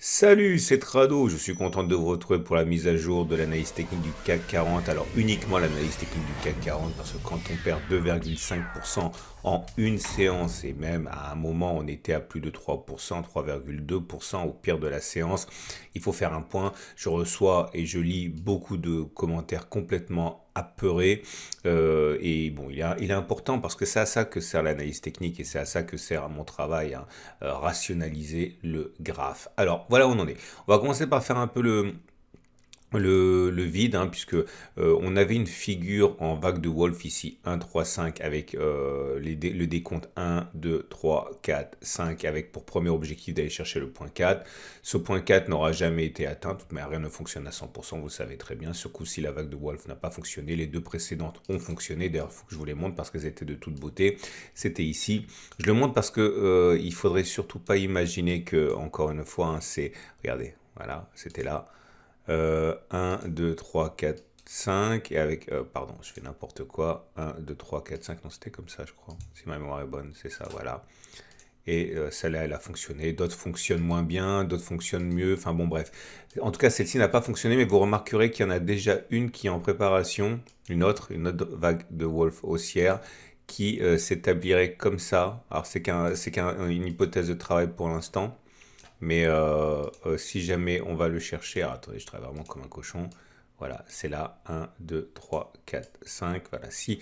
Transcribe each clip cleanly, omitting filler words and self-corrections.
Salut, c'est Trado, je suis content de vous retrouver pour la mise à jour de l'analyse technique du CAC 40. Alors uniquement l'analyse technique du CAC 40 parce que quand on perd 2,5% en une séance et même à un moment on était à plus de 3%, 3,2% au pire de la séance, il faut faire un point. Je reçois et je lis beaucoup de commentaires complètement apeurés et bon il est important parce que c'est à ça que sert l'analyse technique et c'est à ça que sert mon travail, hein, rationaliser le graphe. Alors voilà où on en est. On va commencer par faire un peu le vide, hein, puisque on avait une figure en vague de Wolf ici, 1, 3, 5, avec le décompte 1, 2, 3, 4, 5, avec pour premier objectif d'aller chercher le point 4. Ce point 4 n'aura jamais été atteint, mais rien ne fonctionne à 100%, vous le savez très bien. Ce coup-ci, la vague de Wolf n'a pas fonctionné, les deux précédentes ont fonctionné, d'ailleurs il faut que je vous les montre parce qu'elles étaient de toute beauté. C'était ici. Je le montre parce que il faudrait surtout pas imaginer que, encore une fois, hein, c'est, regardez, voilà, c'était là. 1, 2, 3, 4, 5 et avec, pardon, je fais n'importe quoi, 1, 2, 3, 4, 5, non c'était comme ça je crois, si ma mémoire est bonne, c'est ça, voilà. Et celle-là elle a fonctionné, d'autres fonctionnent moins bien, d'autres fonctionnent mieux, enfin bon bref. En tout cas celle-ci n'a pas fonctionné, mais vous remarquerez qu'il y en a déjà une qui est en préparation, une autre vague de Wolf haussière qui s'établirait comme ça. Alors une hypothèse de travail pour l'instant. Mais si jamais on va le chercher, alors, attendez, je travaille vraiment comme un cochon. Voilà, c'est là, 1, 2, 3, 4, 5. Voilà, si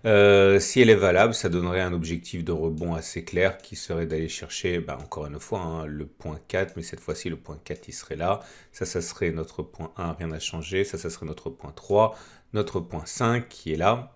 elle est valable, ça donnerait un objectif de rebond assez clair qui serait d'aller chercher, bah, encore une fois, hein, le point 4, mais cette fois-ci, le point 4, il serait là. Ça serait notre point 1, rien n'a changé. Ça serait notre point 3, notre point 5 qui est là.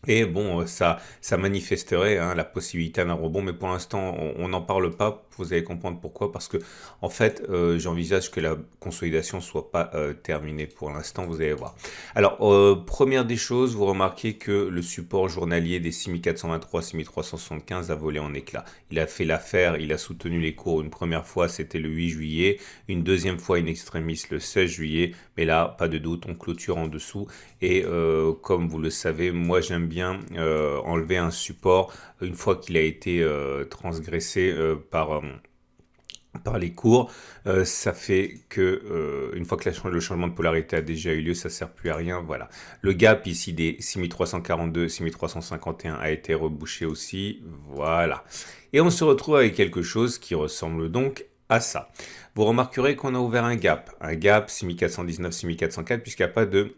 Et bon, ça manifesterait, hein, la possibilité d'un rebond, mais pour l'instant, on n'en parle pas. Vous allez comprendre pourquoi. Parce que, en fait, j'envisage que la consolidation soit pas terminée pour l'instant. Vous allez voir. Alors, première des choses, vous remarquez que le support journalier des 6423, 6375 a volé en éclats. Il a fait l'affaire, il a soutenu les cours une première fois, c'était le 8 juillet. Une deuxième fois, in extremis, le 16 juillet. Mais là, pas de doute, on clôture en dessous. Et comme vous le savez, moi j'aime bien enlever un support une fois qu'il a été transgressé par les cours. Ça fait que une fois que le changement de polarité a déjà eu lieu, ça sert plus à rien. Voilà. Le gap ici des 6342, 6351 a été rebouché aussi. Voilà. Et on se retrouve avec quelque chose qui ressemble donc à ça. Vous remarquerez qu'on a ouvert un gap 6419, 6404, puisqu'il n'y a pas de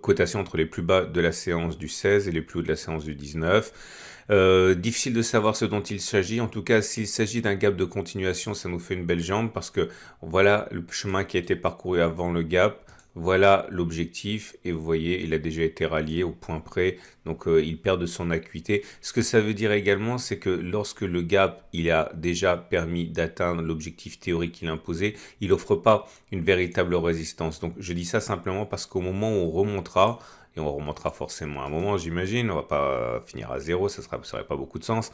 cotation entre les plus bas de la séance du 16 et les plus hauts de la séance du 19. Difficile de savoir ce dont il s'agit. En tout cas, s'il s'agit d'un gap de continuation, ça nous fait une belle jambe parce que voilà le chemin qui a été parcouru avant le gap. Voilà l'objectif et vous voyez, il a déjà été rallié au point près, donc il perd de son acuité. Ce que ça veut dire également, c'est que lorsque le gap, il a déjà permis d'atteindre l'objectif théorique qu'il imposait, il n'offre pas une véritable résistance. Donc je dis ça simplement parce qu'au moment où on remontera, et on remontera forcément à un moment, j'imagine, on va pas finir à zéro, ça n'aurait pas beaucoup de sens,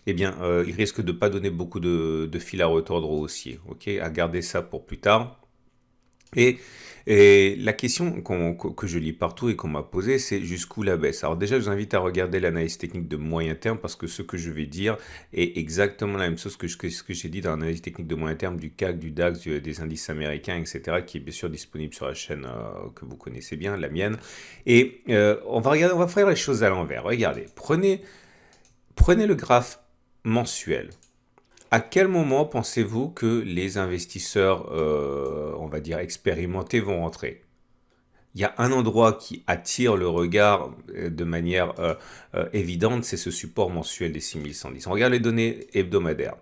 eh bien, il risque de pas donner beaucoup de fil à retordre au haussier, ok, à garder ça pour plus tard. Et, et la question que je lis partout et qu'on m'a posée, c'est jusqu'où la baisse. Alors déjà, je vous invite à regarder l'analyse technique de moyen terme parce que ce que je vais dire est exactement la même chose que ce que j'ai dit dans l'analyse technique de moyen terme du CAC, du DAX, des indices américains, etc., qui est bien sûr disponible sur la chaîne que vous connaissez bien, la mienne. Et on va faire les choses à l'envers. Regardez, prenez le graphe mensuel. À quel moment pensez-vous que les investisseurs, on va dire expérimentés, vont rentrer? Il y a un endroit qui attire le regard de manière évidente, c'est ce support mensuel des 6110. On regarde les données hebdomadaires.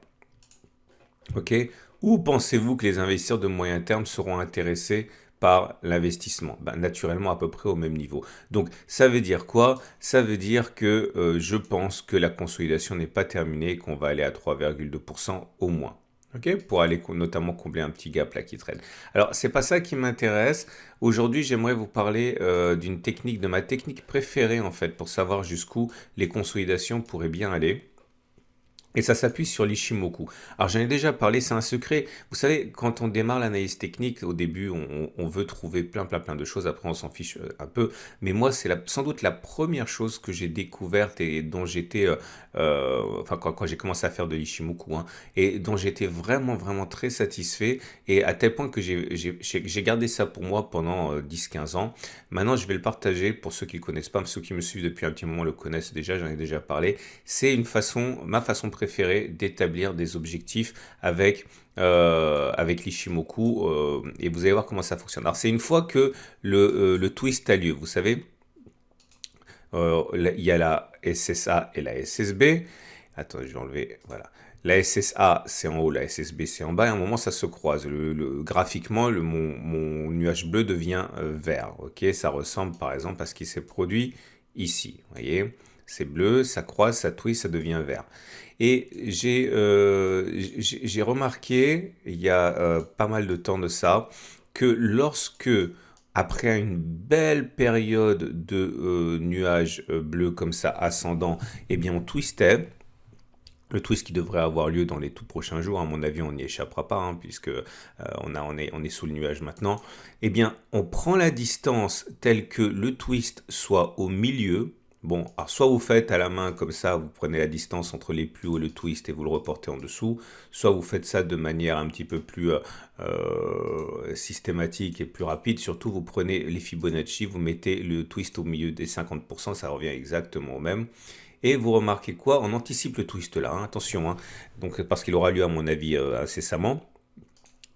Ok. Où pensez-vous que les investisseurs de moyen terme seront intéressés par l'investissement? Ben, naturellement à peu près au même niveau. Donc ça veut dire quoi? Ça veut dire que je pense que la consolidation n'est pas terminée, qu'on va aller à 3,2% au moins. Ok, pour aller notamment combler un petit gap là qui traîne. Alors c'est pas ça qui m'intéresse. Aujourd'hui j'aimerais vous parler d'une technique, de ma technique préférée en fait, pour savoir jusqu'où les consolidations pourraient bien aller. Et ça s'appuie sur l'Ishimoku. Alors j'en ai déjà parlé, c'est un secret. Vous savez, quand on démarre l'analyse technique, au début, on veut trouver plein de choses, après on s'en fiche un peu. Mais moi, c'est sans doute la première chose que j'ai découverte et dont j'étais, enfin quand j'ai commencé à faire de l'Ishimoku, hein, et dont j'étais vraiment très satisfait, et à tel point que j'ai gardé ça pour moi pendant 10-15 ans. Maintenant, je vais le partager pour ceux qui ne le connaissent pas, ceux qui me suivent depuis un petit moment le connaissent déjà, j'en ai déjà parlé. C'est ma façon préférée d'établir des objectifs avec l'Ishimoku, et vous allez voir comment ça fonctionne. Alors c'est une fois que le twist a lieu, vous savez, il y a la SSA et la SSB. Attends, je vais enlever, voilà. La SSA, c'est en haut, la SSB, c'est en bas, et à un moment, ça se croise. Graphiquement, mon nuage bleu devient vert. Ok, ça ressemble par exemple à ce qui s'est produit ici. Vous voyez, c'est bleu, ça croise, ça twist, ça devient vert. Et j'ai remarqué, il y a pas mal de temps de ça, que lorsque, après une belle période de nuages bleus comme ça, ascendant, eh bien on twistait, le twist qui devrait avoir lieu dans les tout prochains jours, à mon avis, on n'y échappera pas, hein, puisque on est sous le nuage maintenant. Eh bien, on prend la distance telle que le twist soit au milieu. Bon, alors soit vous faites à la main comme ça, vous prenez la distance entre les plus hauts et le twist et vous le reportez en dessous, soit vous faites ça de manière un petit peu plus systématique et plus rapide. Surtout, vous prenez les Fibonacci, vous mettez le twist au milieu des 50%, ça revient exactement au même. Et vous remarquez quoi? On anticipe le twist là, hein, attention, hein, donc, parce qu'il aura lieu à mon avis incessamment.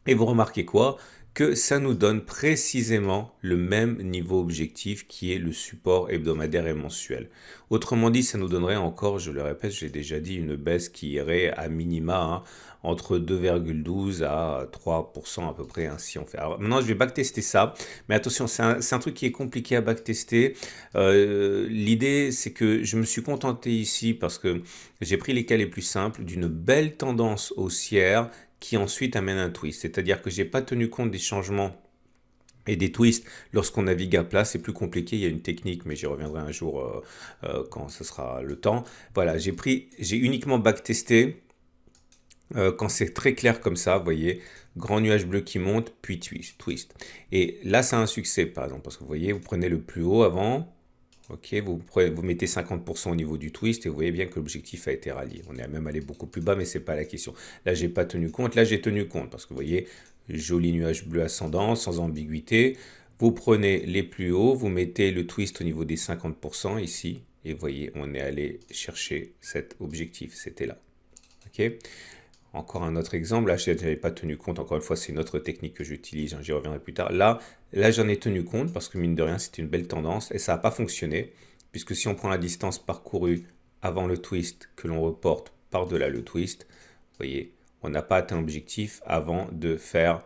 Et vous remarquez quoi? Que ça nous donne précisément le même niveau objectif qui est le support hebdomadaire et mensuel. Autrement dit, ça nous donnerait encore, je le répète, j'ai déjà dit, une baisse qui irait à minima, hein, entre 2,12 à 3% à peu près, hein, si on fait. Alors maintenant, je vais backtester ça, mais attention, c'est un truc qui est compliqué à backtester. L'idée, c'est que je me suis contenté ici parce que j'ai pris les cas les plus simples d'une belle tendance haussière qui ensuite amène un twist. C'est-à-dire que j'ai pas tenu compte des changements et des twists lorsqu'on navigue à plat. C'est plus compliqué, il y a une technique, mais j'y reviendrai un jour quand ce sera le temps. Voilà, j'ai uniquement backtesté quand c'est très clair comme ça, vous voyez, grand nuage bleu qui monte, puis twist. Et là, c'est un succès, par exemple, parce que vous voyez, vous prenez le plus haut avant, ok, vous mettez 50% au niveau du twist et vous voyez bien que l'objectif a été rallié. On est même allé beaucoup plus bas, mais c'est pas la question. Là, j'ai pas tenu compte. Là, j'ai tenu compte parce que vous voyez, joli nuage bleu ascendant, sans ambiguïté. Vous prenez les plus hauts, vous mettez le twist au niveau des 50% ici. Et vous voyez, on est allé chercher cet objectif. C'était là. Ok. Encore un autre exemple, là je n'avais pas tenu compte, encore une fois c'est une autre technique que j'utilise, hein, j'y reviendrai plus tard. Là j'en ai tenu compte parce que mine de rien c'était une belle tendance et ça n'a pas fonctionné, puisque si on prend la distance parcourue avant le twist que l'on reporte par-delà le twist, vous voyez, on n'a pas atteint l'objectif avant de faire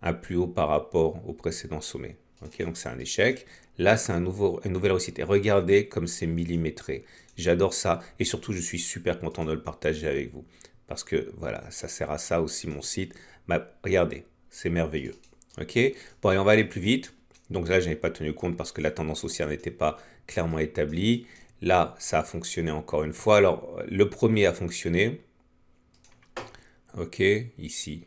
un plus haut par rapport au précédent sommet. Ok, donc c'est un échec. Là c'est une nouvelle réussite. Et regardez comme c'est millimétré. J'adore ça et surtout je suis super content de le partager avec vous. Parce que voilà, ça sert à ça aussi mon site. Bah, regardez, c'est merveilleux. Ok. Bon, et on va aller plus vite. Donc là, je n'avais pas tenu compte parce que la tendance haussière n'était pas clairement établie. Là, ça a fonctionné encore une fois. Alors, le premier a fonctionné. Ok, ici,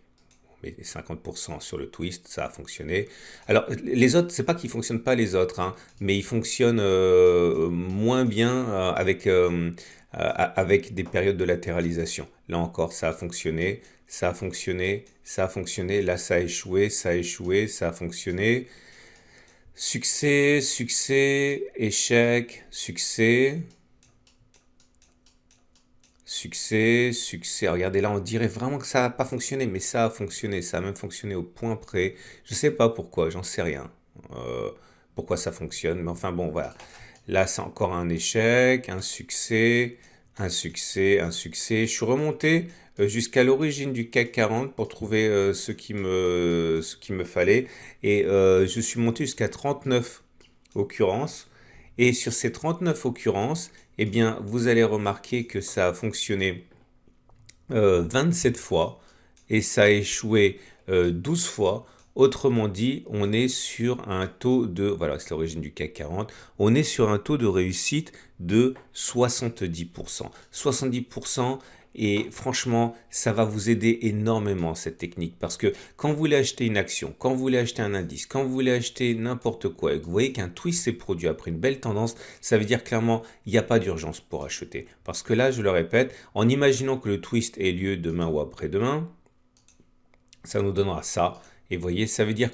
on met 50% sur le twist, ça a fonctionné. Alors, les autres, c'est pas qu'ils ne fonctionnent pas les autres, hein, mais ils fonctionnent moins bien avec des périodes de latéralisation. Là encore, ça a fonctionné, ça a fonctionné, ça a fonctionné. Là, ça a échoué, ça a échoué, ça a fonctionné. Succès, succès, échec, succès. Succès, succès. Regardez là, on dirait vraiment que ça n'a pas fonctionné, mais ça a fonctionné. Ça a même fonctionné au point près. Je ne sais pas pourquoi, j'en sais rien. Pourquoi ça fonctionne, mais enfin bon, voilà. Là, c'est encore un échec, un succès, un succès, un succès. Je suis remonté jusqu'à l'origine du CAC 40 pour trouver ce qu'il me fallait. Et je suis monté jusqu'à 39 occurrences. Et sur ces 39 occurrences, eh bien, vous allez remarquer que ça a fonctionné 27 fois et ça a échoué 12 fois. Autrement dit, on est sur un taux de, voilà, c'est l'origine du CAC 40, on est sur un taux de réussite de 70%. 70% Et franchement, ça va vous aider énormément cette technique parce que quand vous voulez acheter une action, quand vous voulez acheter un indice, quand vous voulez acheter n'importe quoi et que vous voyez qu'un twist s'est produit après une belle tendance, ça veut dire clairement il n'y a pas d'urgence pour acheter. Parce que là, je le répète, en imaginant que le twist ait lieu demain ou après-demain, ça nous donnera ça. Et vous voyez, ça veut dire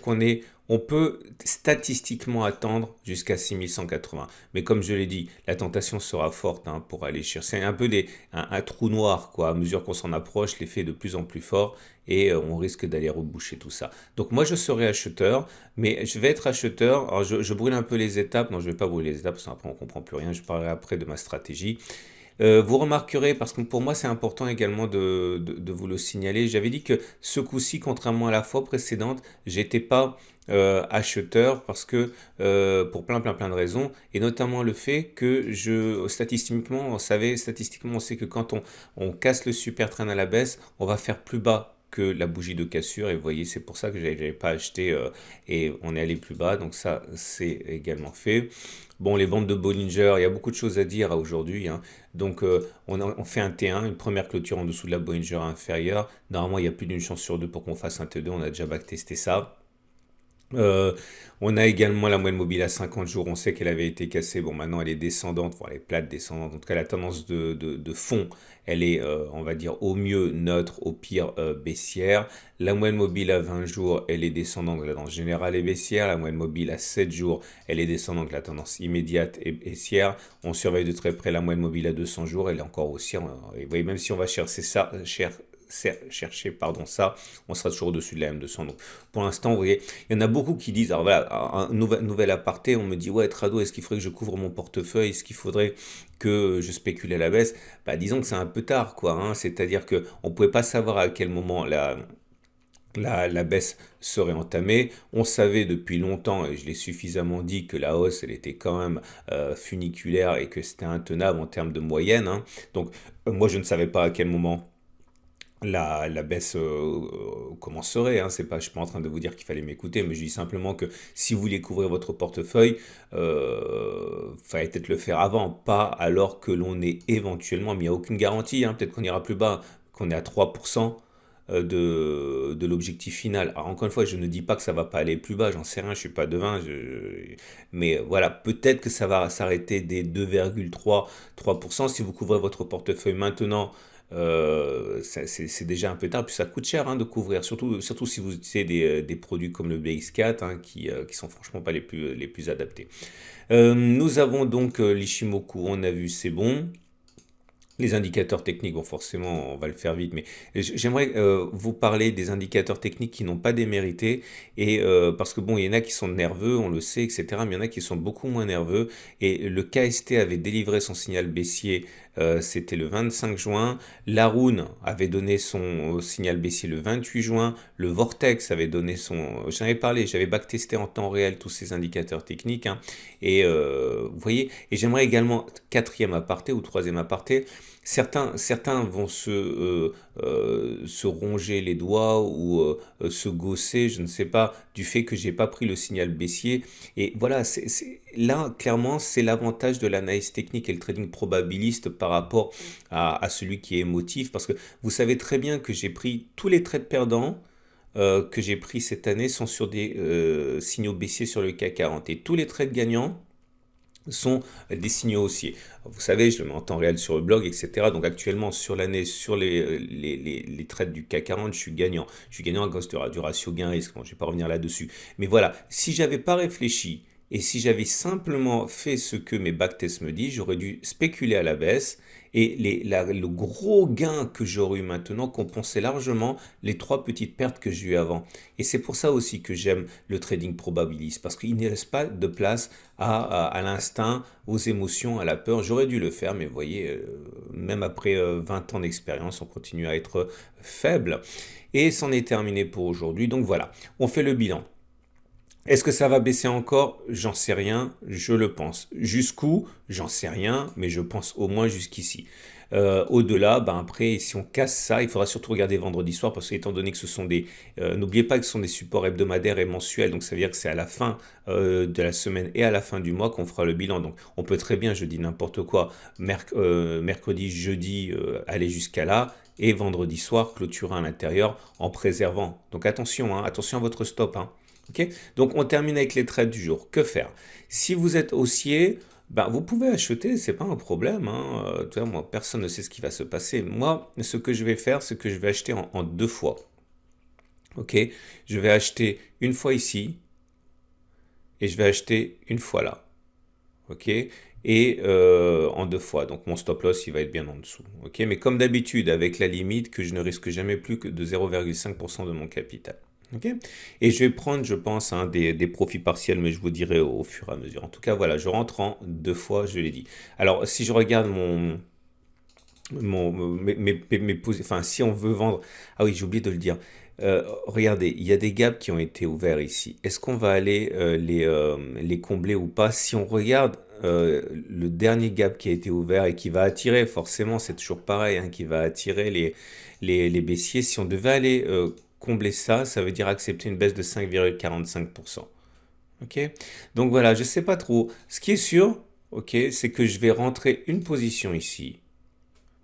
on peut statistiquement attendre jusqu'à 6180. Mais comme je l'ai dit, la tentation sera forte pour aller chercher. C'est un peu un trou noir, quoi. À mesure qu'on s'en approche, l'effet est de plus en plus fort et on risque d'aller reboucher tout ça. Donc moi, je serai acheteur, mais je vais être acheteur. Alors, je brûle un peu les étapes. Non, je ne vais pas brûler les étapes, parce qu'après, on ne comprend plus rien. Je parlerai après de ma stratégie. Vous remarquerez, parce que pour moi c'est important également de vous le signaler, j'avais dit que ce coup-ci, contrairement à la fois précédente, j'étais pas acheteur parce que pour plein de raisons, et notamment le fait que statistiquement on sait que quand on casse le super trend à la baisse, on va faire plus bas que la bougie de cassure, et vous voyez, c'est pour ça que j'avais pas acheté et on est allé plus bas, donc ça c'est également fait. Bon, les bandes de Bollinger, il y a beaucoup de choses à dire aujourd'hui, hein. Donc on fait un T1, une première clôture en dessous de la Bollinger inférieure. Normalement, il y a plus d'une chance sur deux pour qu'on fasse un T2, on a déjà backtesté ça. Euh, on a également la moyenne mobile à 50 jours, on sait qu'elle avait été cassée, bon maintenant elle est descendante, enfin elle est plate descendante, en tout cas la tendance de fond, elle est on va dire au mieux neutre, au pire baissière. La moyenne mobile à 20 jours, elle est descendante, la tendance générale est baissière. La moyenne mobile à 7 jours, elle est descendante, la tendance immédiate est baissière. On surveille de très près la moyenne mobile à 200 jours, elle est encore haussière, et vous voyez, même si on va chercher ça, ça, on sera toujours au-dessus de la M200. Donc, pour l'instant, vous voyez, il y en a beaucoup qui disent, alors voilà, un nouvel aparté, on me dit, ouais, Trado, est-ce qu'il faudrait que je couvre mon portefeuille? Est-ce qu'il faudrait que je spécule à la baisse? Bah, disons que c'est un peu tard, quoi, hein. C'est-à-dire qu'on ne pouvait pas savoir à quel moment la baisse serait entamée. On savait depuis longtemps, et je l'ai suffisamment dit, que la hausse, elle était quand même funiculaire et que c'était intenable en termes de moyenne, hein. Donc, moi, je ne savais pas à quel moment la baisse commencerait, hein. C'est pas, je suis pas en train de vous dire qu'il fallait m'écouter, mais je dis simplement que si vous voulez couvrir votre portefeuille, fallait peut-être le faire avant, pas alors que l'on est éventuellement, mais il n'y a aucune garantie, hein. Peut-être qu'on ira plus bas, qu'on est à 3% de l'objectif final. Alors encore une fois, je ne dis pas que ça va pas aller plus bas, j'en sais rien, je suis pas devin, mais voilà, peut-être que ça va s'arrêter des 2,3%. Si vous couvrez votre portefeuille maintenant, c'est déjà un peu tard, puis ça coûte cher, hein, de couvrir, surtout si vous utilisez des produits comme le BX4, hein, qui sont franchement pas les plus adaptés. Nous avons donc l'Ishimoku, on a vu, c'est bon. Les indicateurs techniques, bon forcément on va le faire vite, mais j'aimerais vous parler des indicateurs techniques qui n'ont pas démérité, et parce que bon, il y en a qui sont nerveux, on le sait, etc., mais il y en a qui sont beaucoup moins nerveux, et le KST avait délivré son signal baissier, c'était le 25 juin, l'Arun avait donné son signal baissier le 28 juin, le Vortex avait donné j'en avais parlé, j'avais backtesté en temps réel tous ces indicateurs techniques, hein, et vous voyez, et j'aimerais également, quatrième aparté ou troisième aparté, certains vont se ronger les doigts ou se gausser, je ne sais pas, du fait que j'ai pas pris le signal baissier. Et voilà, là, clairement, c'est l'avantage de l'analyse technique et le trading probabiliste par rapport à celui qui est émotif. Parce que vous savez très bien que j'ai pris tous les trades perdants que j'ai pris cette année sont sur des signaux baissiers sur le CAC 40. Et tous les trades gagnants sont des signaux haussiers. Vous savez, je le mets en temps réel sur le blog, etc. Donc actuellement, sur l'année, sur les trades du CAC 40, je suis gagnant. Je suis gagnant à cause du ratio gain-risque. Bon, je ne vais pas revenir là-dessus. Mais voilà, si j'avais pas réfléchi et si j'avais simplement fait ce que mes backtests me disent, j'aurais dû spéculer à la baisse, et le gros gain que j'aurais eu maintenant compensait largement les 3 petites pertes que j'ai eues avant. Et c'est pour ça aussi que j'aime le trading probabiliste, parce qu'il ne laisse pas de place à l'instinct, aux émotions, à la peur. J'aurais dû le faire, mais vous voyez, même après 20 ans d'expérience, on continue à être faible. Et c'en est terminé pour aujourd'hui. Donc voilà, on fait le bilan. Est-ce que ça va baisser encore? J'en sais rien, je le pense. Jusqu'où? J'en sais rien, mais je pense au moins jusqu'ici. Au-delà, ben après, si on casse ça, il faudra surtout regarder vendredi soir parce qu'étant donné que ce sont des... n'oubliez pas que ce sont des supports hebdomadaires et mensuels, donc ça veut dire que c'est à la fin de la semaine et à la fin du mois qu'on fera le bilan. Donc on peut très bien, je dis n'importe quoi, mercredi, jeudi, aller jusqu'à là, et vendredi soir, clôturer à l'intérieur en préservant. Donc attention, hein, attention à votre stop. Hein. Ok. Donc on termine avec les trades du jour. Que faire? Si vous êtes haussier, ben, vous pouvez acheter, c'est pas un problème. Hein. Tu vois, moi, personne ne sait ce qui va se passer. Moi, ce que je vais faire, c'est que je vais acheter en deux fois. Ok. Je vais acheter une fois ici et je vais acheter une fois là. Ok. Et en deux fois. Donc mon stop loss, il va être bien en dessous. Ok. Mais comme d'habitude, avec la limite que je ne risque jamais plus que de 0,5% de mon capital. Okay. Et je vais prendre, je pense, hein, des profits partiels, mais je vous dirai au fur et à mesure. En tout cas, voilà, je rentre en deux fois, je l'ai dit. Alors, si je regarde enfin, si on veut vendre, ah oui, j'ai oublié de le dire. Regardez, il y a des gaps qui ont été ouverts ici. Est-ce qu'on va aller les combler ou pas? Si on regarde le dernier gap qui a été ouvert et qui va attirer, forcément, c'est toujours pareil, hein, qui va attirer les baissiers. Si on devait aller combler ça, ça veut dire accepter une baisse de 5,45%. Ok? Donc voilà, je ne sais pas trop. Ce qui est sûr, ok, c'est que je vais rentrer une position ici.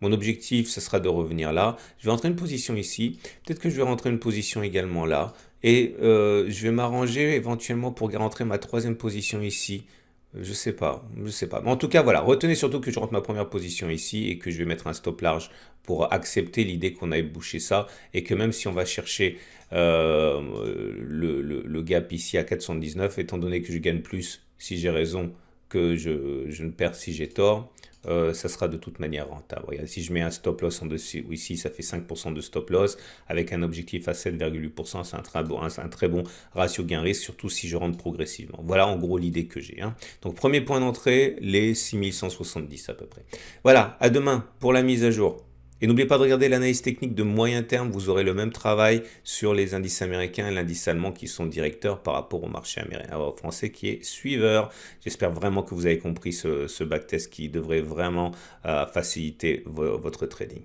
Mon objectif, ce sera de revenir là. Je vais rentrer une position ici. Peut-être que je vais rentrer une position également là. Et je vais m'arranger éventuellement pour rentrer ma troisième position ici. Je sais pas, je sais pas. Mais en tout cas, voilà. Retenez surtout que je rentre ma première position ici et que je vais mettre un stop large pour accepter l'idée qu'on aille boucher ça et que même si on va chercher le gap ici à 4,79, étant donné que je gagne plus si j'ai raison que je ne perds si j'ai tort, ça sera de toute manière rentable. Regarde, si je mets un stop loss en dessus, ici ça fait 5% de stop loss avec un objectif à 7,8%, c'est un très bon ratio gain-risque, surtout si je rentre progressivement. Voilà en gros l'idée que j'ai. Hein. Donc premier point d'entrée, les 6170 à peu près. Voilà, à demain pour la mise à jour. Et n'oubliez pas de regarder l'analyse technique de moyen terme, vous aurez le même travail sur les indices américains et l'indice allemand qui sont directeurs par rapport au marché américain, au français qui est suiveur. J'espère vraiment que vous avez compris ce backtest qui devrait vraiment faciliter votre trading.